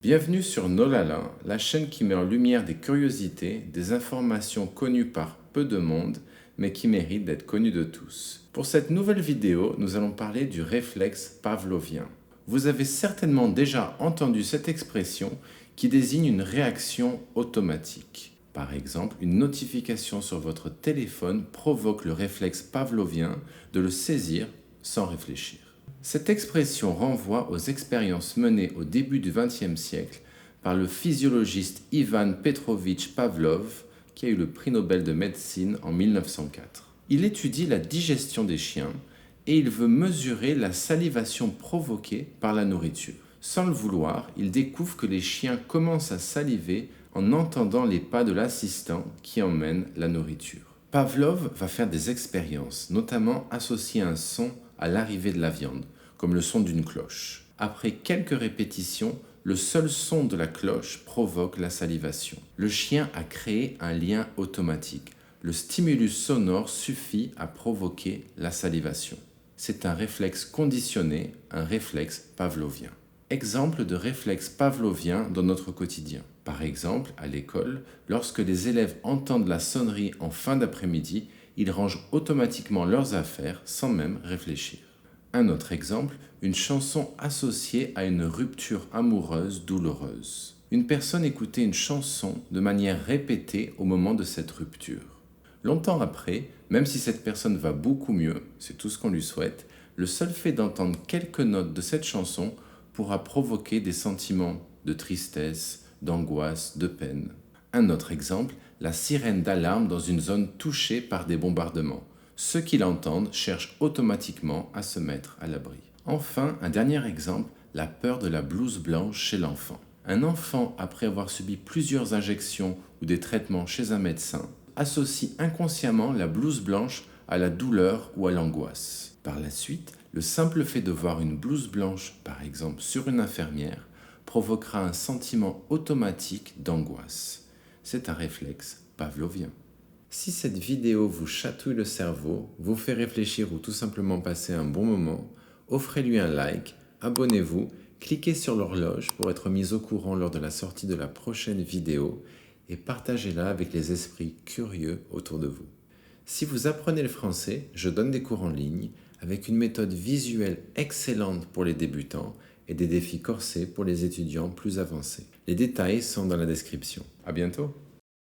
Bienvenue sur Nolala, la chaîne qui met en lumière des curiosités, des informations connues par peu de monde, mais qui méritent d'être connues de tous. Pour cette nouvelle vidéo, nous allons parler du réflexe pavlovien. Vous avez certainement déjà entendu cette expression qui désigne une réaction automatique. Par exemple, une notification sur votre téléphone provoque le réflexe pavlovien de le saisir sans réfléchir. Cette expression renvoie aux expériences menées au début du XXe siècle par le physiologiste Ivan Petrovitch Pavlov, qui a eu le prix Nobel de médecine en 1904. Il étudie la digestion des chiens et il veut mesurer la salivation provoquée par la nourriture. Sans le vouloir, il découvre que les chiens commencent à saliver en entendant les pas de l'assistant qui emmène la nourriture. Pavlov va faire des expériences, notamment associer un son à l'arrivée de la viande, comme le son d'une cloche. Après quelques répétitions, le seul son de la cloche provoque la salivation. Le chien a créé un lien automatique. Le stimulus sonore suffit à provoquer la salivation. C'est un réflexe conditionné, un réflexe pavlovien. Exemple de réflexe pavlovien dans notre quotidien. Par exemple, à l'école, lorsque les élèves entendent la sonnerie en fin d'après-midi, ils rangent automatiquement leurs affaires sans même réfléchir. Un autre exemple, une chanson associée à une rupture amoureuse douloureuse. Une personne écoutait une chanson de manière répétée au moment de cette rupture. Longtemps après, même si cette personne va beaucoup mieux, c'est tout ce qu'on lui souhaite, le seul fait d'entendre quelques notes de cette chanson pourra provoquer des sentiments de tristesse, d'angoisse, de peine. Un autre exemple, la sirène d'alarme dans une zone touchée par des bombardements. Ceux qui l'entendent cherchent automatiquement à se mettre à l'abri. Enfin, un dernier exemple, la peur de la blouse blanche chez l'enfant. Un enfant, après avoir subi plusieurs injections ou des traitements chez un médecin, associe inconsciemment la blouse blanche à la douleur ou à l'angoisse. Par la suite, le simple fait de voir une blouse blanche, par exemple sur une infirmière, provoquera un sentiment automatique d'angoisse. C'est un réflexe pavlovien. Si cette vidéo vous chatouille le cerveau, vous fait réfléchir ou tout simplement passer un bon moment, offrez-lui un like, abonnez-vous, cliquez sur l'horloge pour être mis au courant lors de la sortie de la prochaine vidéo et partagez-la avec les esprits curieux autour de vous. Si vous apprenez le français, je donne des cours en ligne avec une méthode visuelle excellente pour les débutants et des défis corsés pour les étudiants plus avancés. Les détails sont dans la description. À bientôt!